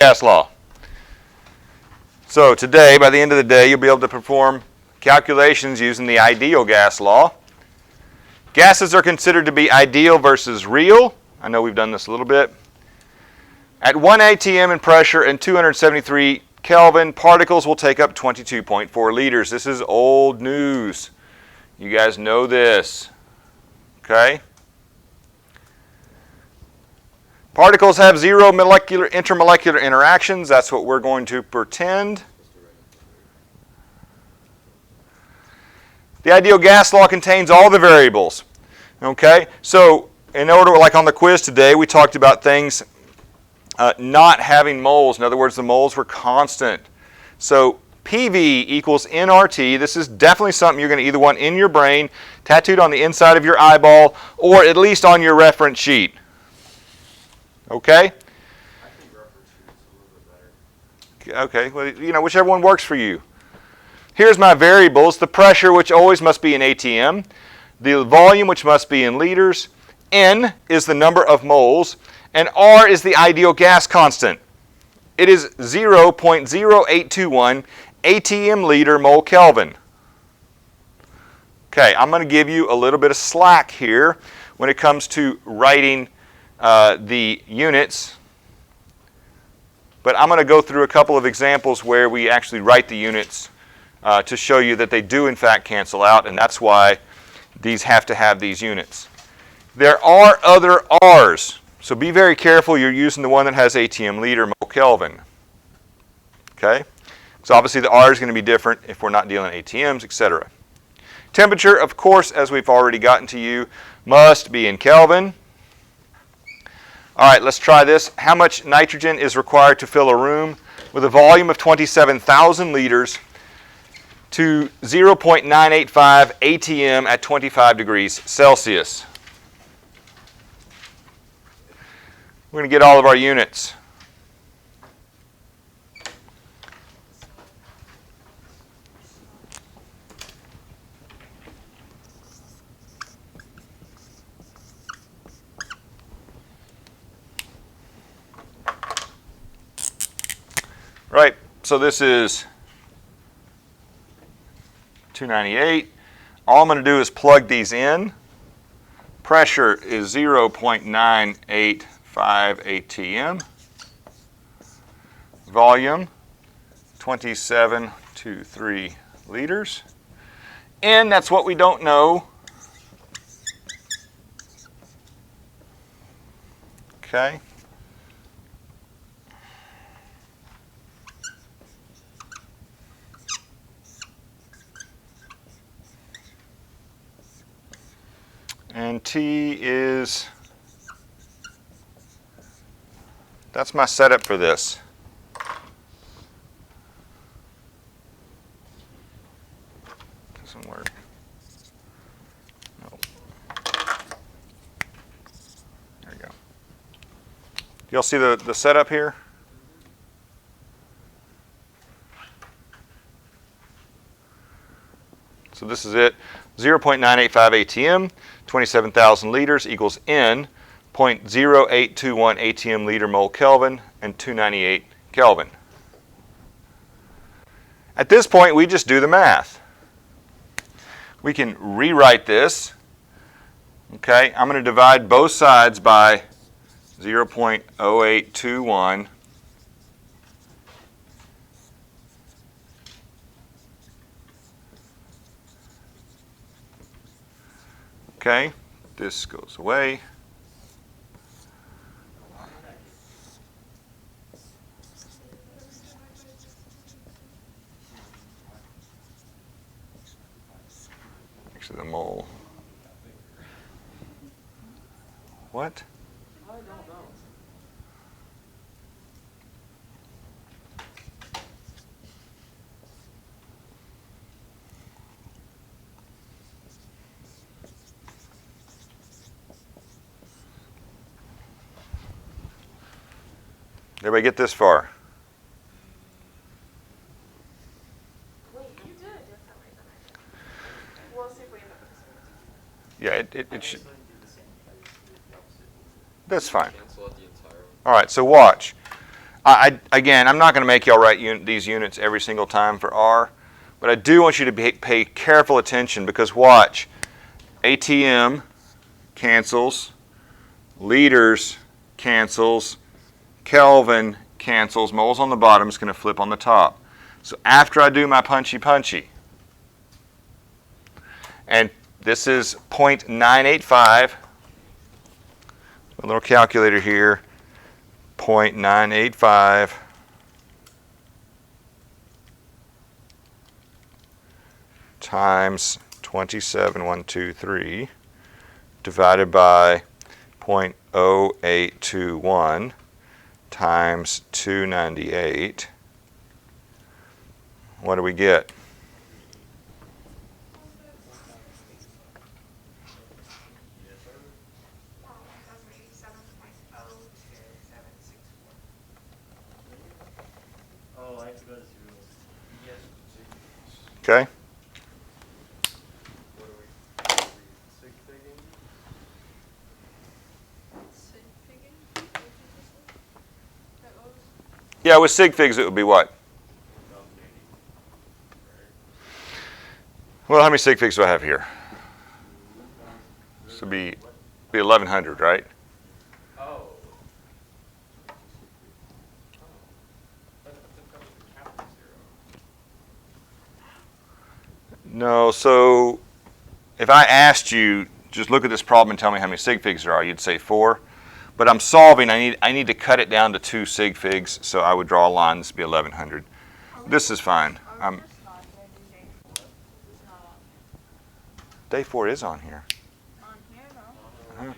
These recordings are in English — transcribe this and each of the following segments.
gas law. So today, by the end of the day, you'll be able to perform calculations using the ideal gas law. Gases are considered to be ideal versus real. I know we've done this a little bit. At 1 atm in pressure and 273 Kelvin, particles will take up 22.4 liters. This is old news. You guys know this. Okay? Particles have zero intermolecular interactions. That's what we're going to pretend. The ideal gas law contains all the variables. Okay? So, in order, like on the quiz today, we talked about things not having moles. In other words, the moles were constant. So, PV equals nRT. This is definitely something you're going to either want in your brain, tattooed on the inside of your eyeball, or at least on your reference sheet. Okay? I think reference sheet's a little bit better. Okay, well, you know, whichever one works for you. Here's my variables. The pressure, which always must be in atm. The volume, which must be in liters. N is the number of moles. And R is the ideal gas constant. It is 0.0821 atm liter mole Kelvin. Okay, I'm going to give you a little bit of slack here when it comes to writing the units. But I'm going to go through a couple of examples where we actually write the units to show you that they do in fact cancel out, and that's why these have to have these units. There are other R's, so be very careful you're using the one that has atm liter mole Kelvin. Okay? So obviously the R is going to be different if we're not dealing ATMs, etc. Temperature, of course, as we've already gotten to you, must be in Kelvin. All right, let's try this. How much nitrogen is required to fill a room with a volume of 27,000 liters to 0.985 atm at 25 degrees Celsius? We're going to get all of our units. Right, so this is 298. All I'm going to do is plug these in. Pressure is 0.985 atm. Volume, 2723 liters. N, that's what we don't know. Okay. And T is, that's my setup for this. Doesn't work. No. There we go. Y'all see the setup here? So this is it. 0.985 atm, 27,000 liters equals N, 0.0821 atm liter mole Kelvin, and 298 Kelvin. At this point, we just do the math. We can rewrite this. Okay, I'm going to divide both sides by 0.0821. Okay, this goes away. Actually, the mole. What? I don't know. Everybody get this far? Wait, you did it differently than I did. We'll see if we end up with the same. Yeah, it should. That's fine. Cancel out the entire one. All right, so watch. Again, I'm not going to make y'all write these units every single time for R, but I do want you to pay careful attention because watch, ATM cancels, liters cancels, Kelvin cancels, moles on the bottom is going to flip on the top. So after I do my punchy, and this is 0.985, a little calculator here, 0.985 times 27,123 divided by 0.0821 times 298. What do we get? Oh, I have to go to zeros. Yes. Okay. What are we sig figging? Sig figging? That was Yeah, with sig figs it would be what? 1080. Right? Well, how many sig figs do I have here? This would be 1,100, right? Oh. That comes with capital zero. No, so if I asked you, just look at this problem and tell me how many sig figs there are, you'd say 4. But I'm solving, I need to cut it down to 2 sig figs, so I would draw a line, this would be 1,100. This is fine. Day 4 is on here. on here, no? Uh-huh.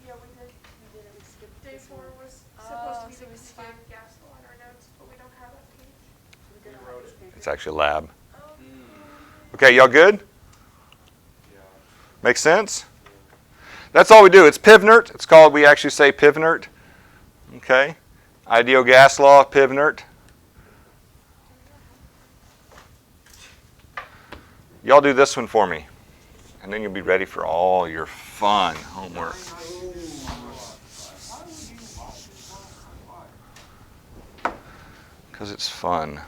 Yeah, we did. Day 4 was supposed to be the combined gas law in our notes, but we don't have that page. We wrote it. It's actually a lab. Oh. Okay, y'all good? Yeah. Make sense? That's all we do. It's PivNert. It's called, we actually say PivNert. Okay. Ideal gas law, PivNert. Y'all do this one for me. And then you'll be ready for all your fun homework. Because it's fun.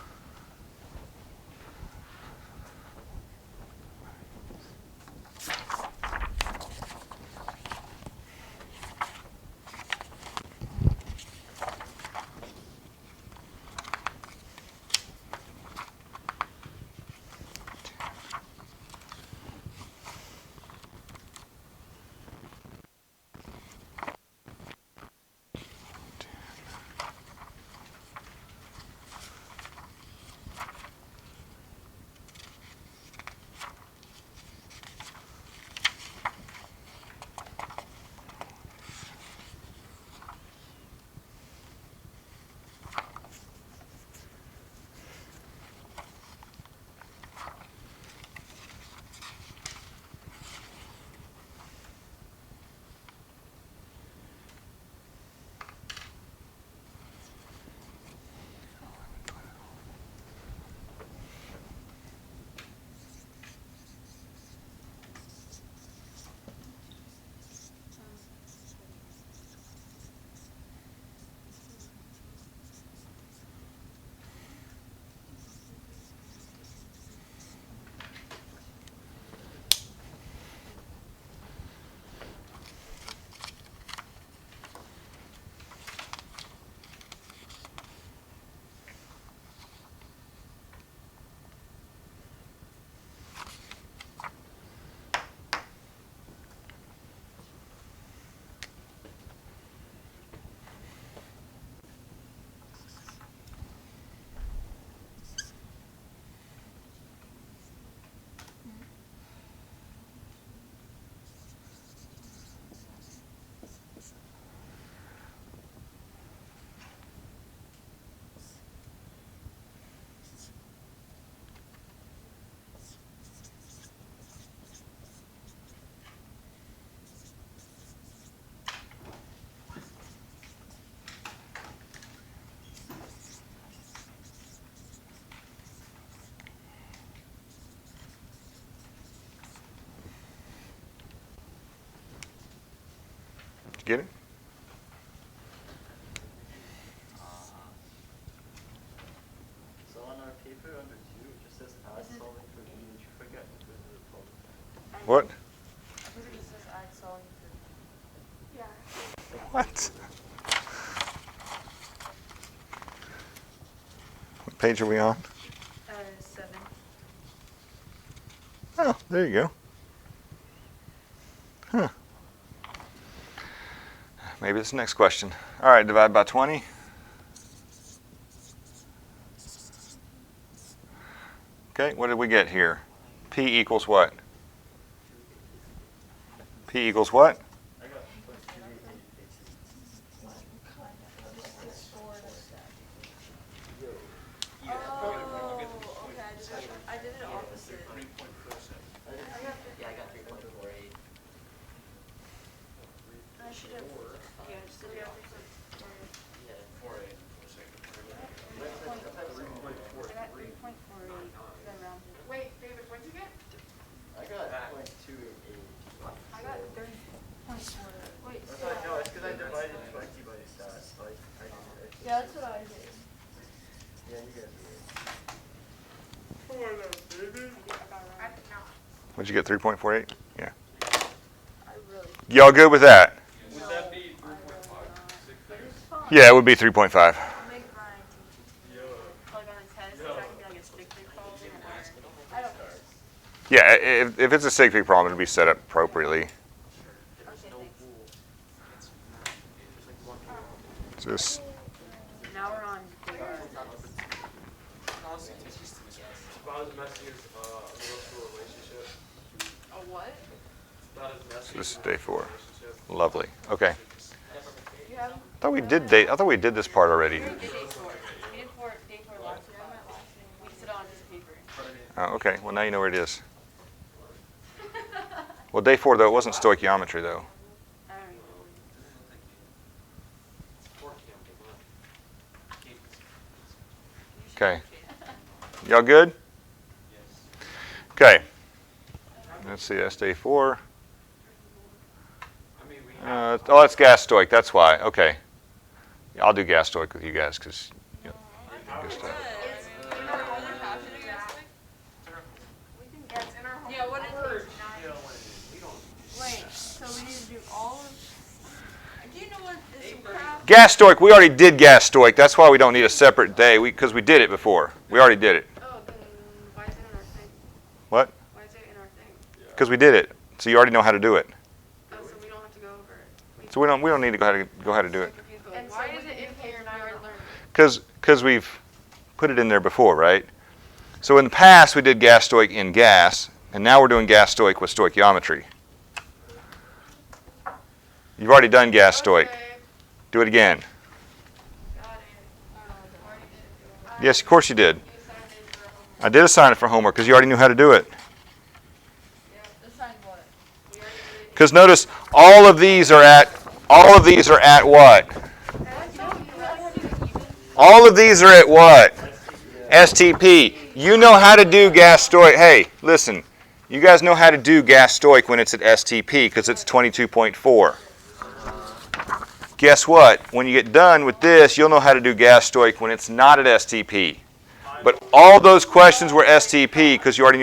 Get it? What? I think it just says add solid. Yeah. What? What page are we on? 7. Oh, there you go. Huh. Maybe it's the next question. All right, divide by 20. Okay, what did we get here? P equals what? P equals what? I did it opposite. Yeah, I got 3.48. I should have. Yeah, just did it opposite. Yeah. 4.8. I got 3.48. I rounded. Wait, David, what'd you get? I got 0.288. I got 30.4. Wait, No, it's because I divided 20 by stats. So I did it. yeah, that's what I did. Yeah, you guys are I did not. What'd you get, 3.48? Yeah. I really. Y'all good with that? Would that be 3.5? But it's fun. Yeah, it would be 3.5. Make Brian teach it. Yeah. Like on a test, it's not gonna be like a stick figure problem. I don't care. Yeah, if it's a sig fig problem, it'll be set up appropriately. Okay, thanks. Just Now we're on. About as messy as a middle school relationship. A what? About as messy this is as day 4. relationship. Lovely. Okay. You have? I thought we did this part already. We did day 4. We did day 4 last year. We sit on this paper. Oh, okay. Well, now you know where it is. Well, day 4 though, it wasn't stoichiometry though. I don't even know. Okay. Y'all good? Okay. Let's see. That's day 4. I mean, we Oh, that's gas stoic. That's why. Okay. I'll do gas stoic with you guys because. You know, good stuff. Yeah, it's in our homework. Yeah, what is Word. we don't. Wait, so we need to do all of. Do you know what this crap? Gas stoic. We already did gas stoic. That's why we don't need a separate day because we did it before. We already did it. Oh, then why is it in our thing? What? Why is it in our thing? Because we did it. So you already know how to do it. Oh, so we don't have to go over it. So we don't need to go ahead and do it. And why is it in here and I already learned? Because we've put it in there before, right? So in the past we did gas stoic in gas, and now we're doing gas stoic with stoichiometry. You've already done gas stoic. Okay, Do it again. got it. Already did. Yes, of course you did. You signed in for homework. I did assign it for homework because you already knew how to do it. Yeah, Assign what? we already did it. Because notice all of these are at what? All of these are at what? STP. You know how to do gas stoic. Hey, listen. You guys know how to do gas stoic when it's at STP because it's 22.4. Guess what? When you get done with this, you'll know how to do gas stoic when it's not at STP. But all those questions were STP because you already knew